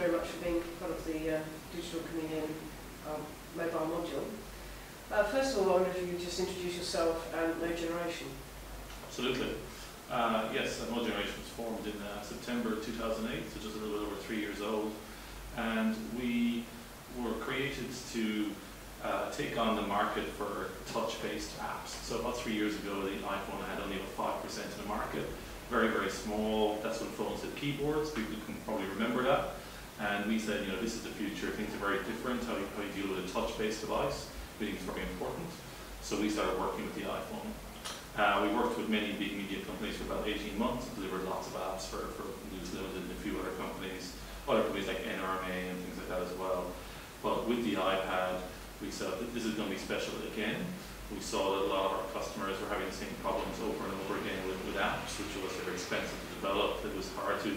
very much for being part of the Digital Chameleon mobile module. First of all, I wonder if you could just introduce yourself and Mode Generation. Absolutely. Yes, Mode Generation was formed in September 2008, so just a little bit over 3 years old. And we were created to take on the market for touch-based apps. So about 3 years ago, the iPhone had only about 5% of the market. Very, very small. That's when phones had keyboards. People can probably remember that. And we said, you know, this is the future. Things are very different. How you deal with a touch-based device, we think is very important. So we started working with the iPhone. We worked with many big media companies for about 18 months and delivered lots of apps for News Limited and a few other companies like NRMA and things like that as well. But with the iPad, we saw that this is going to be special again. We saw that a lot of our customers were having the same problems over and over again with apps, which was very expensive to develop. It was hard to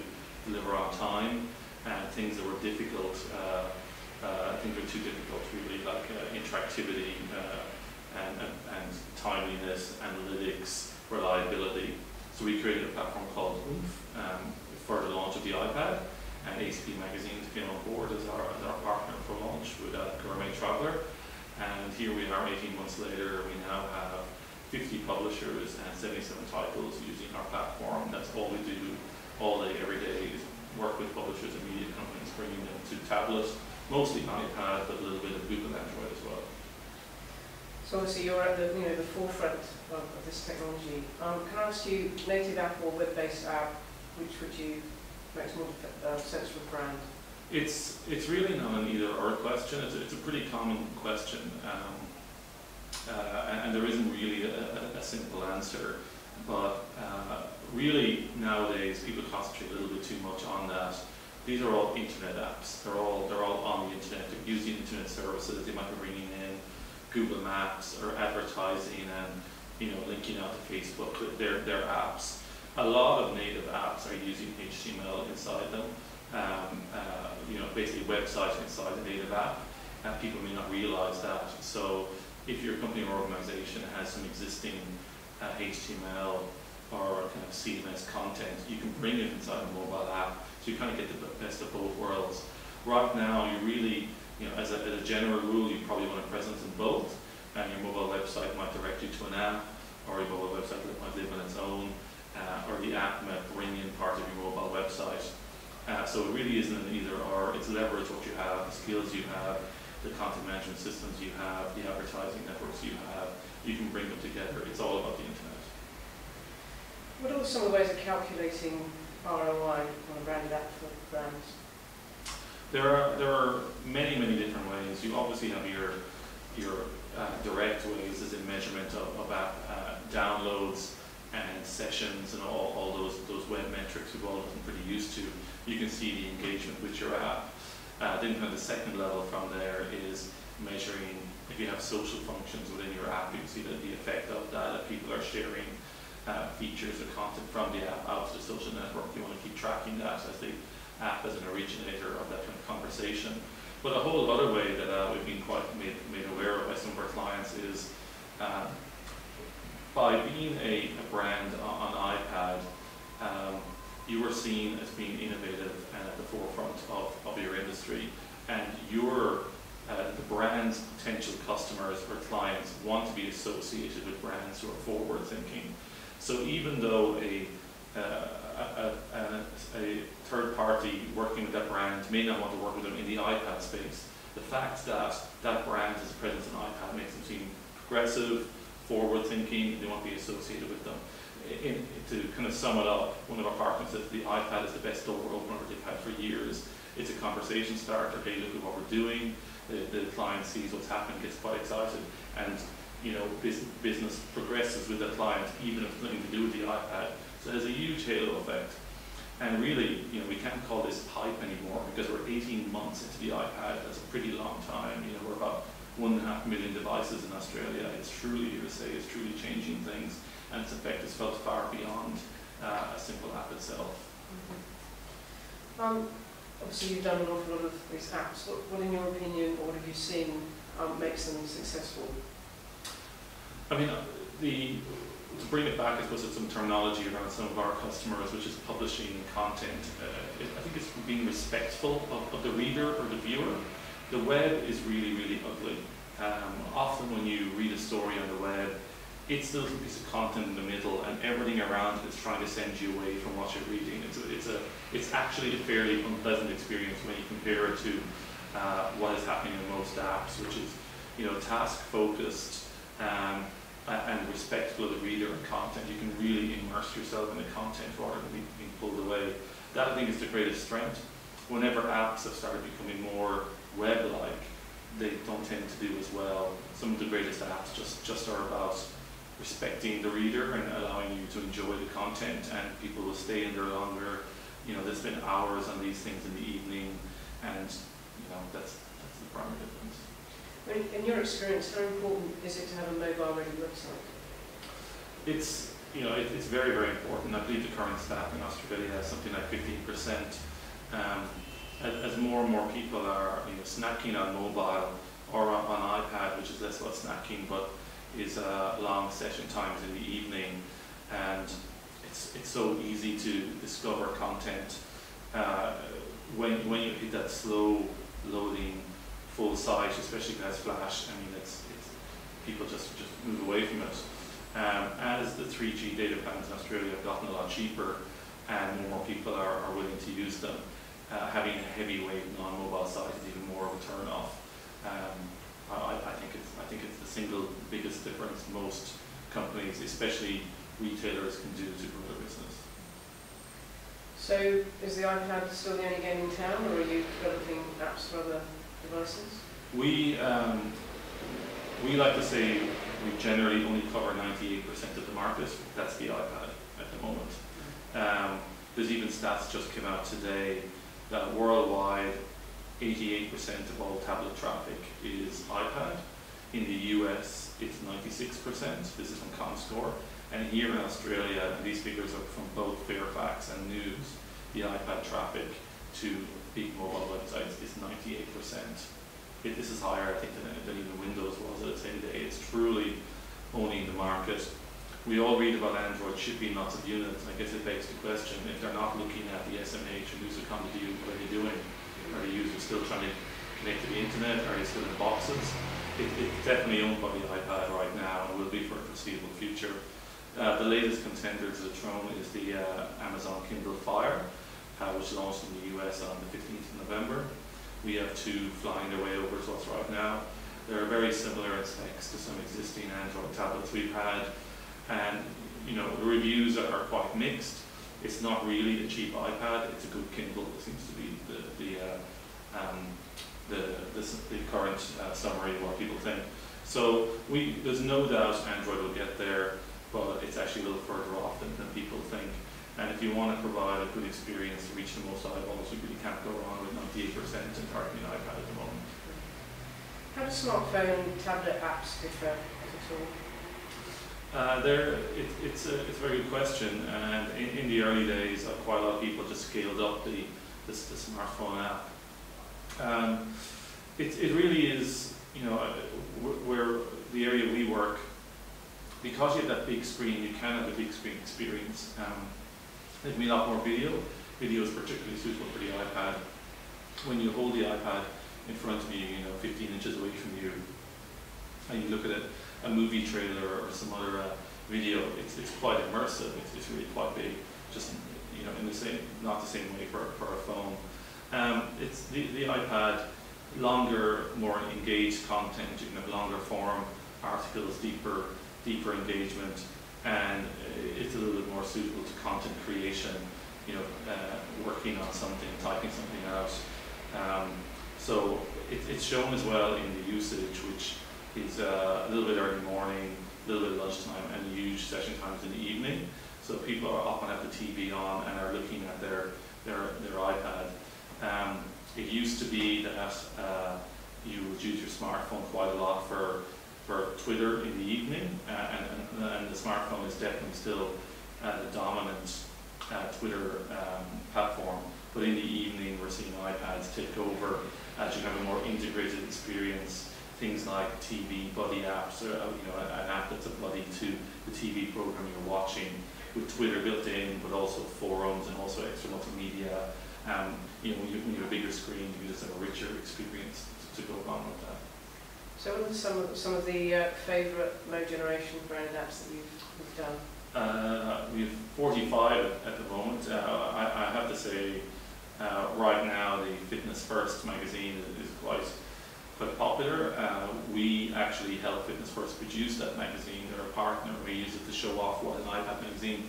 deliver on time, and things that were difficult, things were too difficult really, like interactivity and timeliness, analytics, reliability. So we created a platform called Oomph for the launch of the iPad, and ACP Magazines came on board as our partner for launch with Gourmet Traveller. And here we are 18 months later, we now have 50 publishers and 77 titles using our platform. That's all we do all day, every day, is work with publishers and media companies, bringing them to tablets, mostly iPad, but a little bit of Google Android as well. So obviously you're at the forefront of this technology. Can I ask you, native app or web-based app, which would you makes more sense for a brand? It's really not an either-or question. It's a pretty common question, and there isn't really a simple answer. But really nowadays people concentrate a little bit too much on that. These are all internet apps. They're all on the internet. They're using internet services. They might be bringing in Google Maps or advertising and linking out to Facebook with their apps. A lot of native apps are using HTML inside them. Basically website inside a native app. People may not realize that. So if your company or organization has some existing HTML or kind of CMS content, you can bring it inside a mobile app. So you kind of get the best of both worlds. Right now, you really, as a general rule, you probably want a presence in both. And your mobile website might direct you to an app, or your mobile website might live on its own, or the app might bring in part of your mobile website. So it really isn't an either or. It's leverage what you have, the skills you have, the content management systems you have, the advertising networks you have. You can bring them together. It's all about the internet. What are some of the ways of calculating ROI on a branded app for brands? There are many different ways. You obviously have your direct ways, as in measurement of app downloads and sessions and all those web metrics we've all gotten pretty used to. You can see the engagement with your app. Then kind of the second level from there is measuring if you have social functions within your app. You can see the effect of that. If people are sharing features or content from the app out to the social network, you want to keep tracking that as the app as an originator of that kind of conversation. But a whole other way that we've been quite made aware of by some of our clients is by being a brand on iPad, you are seen as being innovative and at the forefront of your industry, and the brand's potential customers or clients want to be associated with brands who are forward thinking. So even though a third party working with that brand may not want to work with them in the iPad space, the fact that that brand has a presence on iPad makes them seem progressive, forward thinking, they want to be associated with them. To kind of sum it up, one of our partners says the iPad is the best door opener they've had for years. It's a conversation starter. Hey, look at what we're doing. The client sees what's happening, gets quite excited, and business progresses with the client, even if it's nothing to do with the iPad. So there's a huge halo effect. And really, we can't call this hype anymore because we're 18 months into the iPad. That's a pretty long time. We're about 1.5 million devices in Australia. It's truly here to stay. It's truly changing things, and its effect is felt far beyond a simple app itself. Mm-hmm. Obviously, you've done an awful lot of these apps. What in your opinion, or what have you seen makes them successful? I mean, to bring it back, I suppose, to some terminology around some of our customers, which is publishing content. I think it's being respectful of the reader or the viewer. The web is really, really ugly. Often when you read a story on the web, it's the little piece of content in the middle, and everything around it is trying to send you away from what you're reading. It's actually a fairly unpleasant experience when you compare it to what is happening in most apps, which is, you know, task-focused and respectful of the reader and content. You can really immerse yourself in the content rather than being pulled away. That, I think, is the greatest strength. Whenever apps have started becoming more web-like, they don't tend to do as well. Some of the greatest apps just are about respecting the reader and allowing you to enjoy the content, and people will stay in there longer. You know, they spend hours on these things in the evening, and you know, that's the primary difference. In your experience, how important is it to have a mobile-ready website? It's, you know, it's very, very important. I believe the current stat in Australia has something like 15%. As more and more people are, you know, snacking on mobile or on iPad, which is less about snacking, but is long session times in the evening, and it's so easy to discover content when you hit that slow loading full site, especially if it has flash. I mean, it's people just move away from it. As the 3G data plans in Australia have gotten a lot cheaper and more people are willing to use them, having a heavyweight non-mobile site is even more of a turn-off. I think it's the single biggest difference most companies, especially retailers, can do to grow their business. So, is the iPad still the only game in town, or are you developing apps for other devices? We like to say we generally only cover 98% of the market. That's the iPad at the moment. There's even stats just came out today that worldwide 88% of all tablet traffic is iPad. In the US, it's 96%. This is from ComScore. And here in Australia, and these figures are from both Fairfax and News, the iPad traffic to big mobile websites is 98%. This is higher, I think, than even Windows was at its heyday. It's truly owning the market. We all read about Android shipping lots of units. I guess it begs the question, if they're not looking at the SMH or user content, what are they doing? Are the users still trying to connect to the internet? Are they still in boxes? It's definitely owned by the iPad right now and will be for the foreseeable future. The latest contender to the throne is the Amazon Kindle Fire, which launched in the US on the 15th of November. We have two flying their way over to us right now. They're very similar in specs to some existing Android tablets we've had, and you know, the reviews are quite mixed. It's not really a cheap iPad, it's a good Kindle. It seems to be the current summary of what people think. So there's no doubt Android will get there, but it's actually a little further off than people think. And if you want to provide a good experience to reach the most eyeballs, you really can't go wrong with 98% and targeting iPad at the moment. How do smartphone and tablet apps differ, if at all? It's a very good question, and in the early days, quite a lot of people just scaled up the smartphone app. It really is, you know, where the area we work, because you have that big screen, you can have a big screen experience. There'd be a lot more video. Video is particularly suitable for the iPad. When you hold the iPad in front of you, 15 inches away from you, and you look at a movie trailer or some other video, it's quite immersive. It's really quite big. Just in the same, not the same way for a phone. It's the iPad, longer, more engaged content. You can have longer form articles, deeper engagement, and it's a little bit more suitable to content creation. Working on something, typing something out. So it's shown as well in the usage, which is a little bit early morning, a little bit lunchtime, and huge session times in the evening. So people are often have the TV on and are looking at their iPad. It used to be that you would use your smartphone quite a lot for Twitter in the evening, and the smartphone is definitely still the dominant Twitter platform. But in the evening, we're seeing iPads take over as you have a more integrated experience things like TV buddy apps, or an app that's a buddy to the TV program you're watching, with Twitter built in, but also forums and also extra multimedia. When you have a bigger screen, you just have a richer experience to go along with that. So what are some of the favourite low generation brand apps that you've done? We have 45 at the moment. I have to say, right now the Fitness First magazine is quite popular. We actually help Fitness First produce that magazine. They're a partner. We use it to show off what an iPad magazine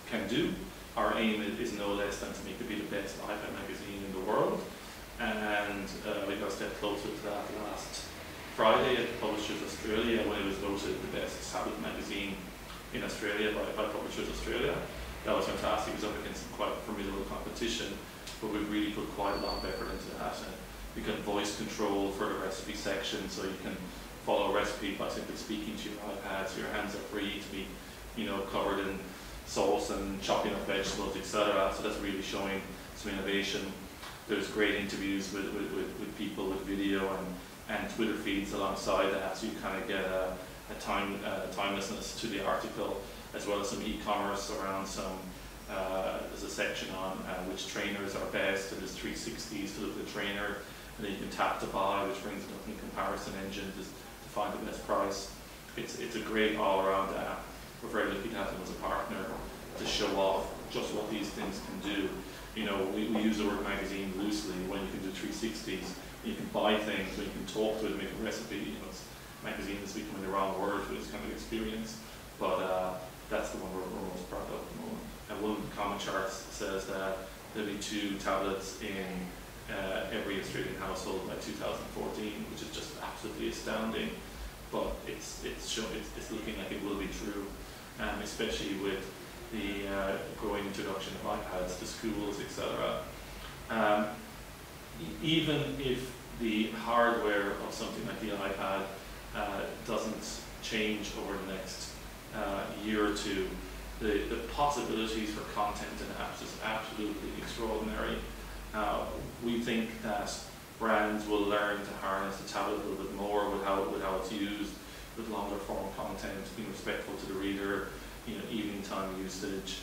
can do. Our aim is no less than to make it be the best iPad magazine in the world. And we got a step closer to that last Friday at Publishers Australia, when it was voted the best tablet magazine in Australia by Publishers Australia. That was fantastic. It was up against some quite formidable competition, but we really put quite a lot of effort into that. And we got voice control for the recipe section, so you can follow a recipe by simply speaking to your iPad, so your hands are free to be, covered in sauce and chopping up vegetables, etc. So that's really showing some innovation. There's great interviews with people with video and Twitter feeds alongside that, so you kind of get a timelessness to the article, as well as some e-commerce around some. There's a section on which trainers are best, and there's 360s to look at the trainer, and then you can tap to buy, which brings it up in the comparison engine to find the best price. It's a great all-around app. We're very lucky to have them as a partner to show off just what these things can do. We use the word magazine loosely. When you can do 360s, you can buy things, when you can talk to it, make a recipe. Magazine is becoming the wrong word for this kind of experience, but that's the one we're most proud of at the moment. And one of the comment charts says that there'll be 2 tablets in every Australian household by 2014, which is just absolutely astounding. But it's looking like it will be true, especially with the growing introduction of iPads to schools, etc. Even if the hardware of something like the iPad doesn't change over the next year or two, the possibilities for content and apps is absolutely extraordinary. We think that brands will learn to harness the tablet a little bit more with how it's used, with longer form content, being respectful to the reader, evening time usage,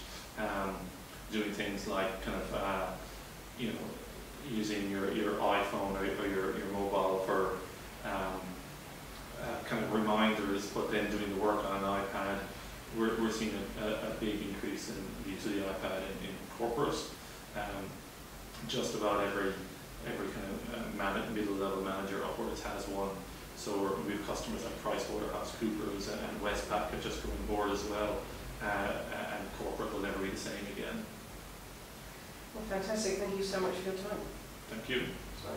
doing things like kind of using your iPhone or your mobile for kind of reminders, but then doing the work on an iPad. We're seeing a big increase in the use of the iPad in corporate. Just about every kind of middle level manager upwards has one. So we have customers like PricewaterhouseCoopers and Westpac have just come on board as well, and corporate will never be the same again. Well, fantastic. Thank you so much for your time. Thank you. So,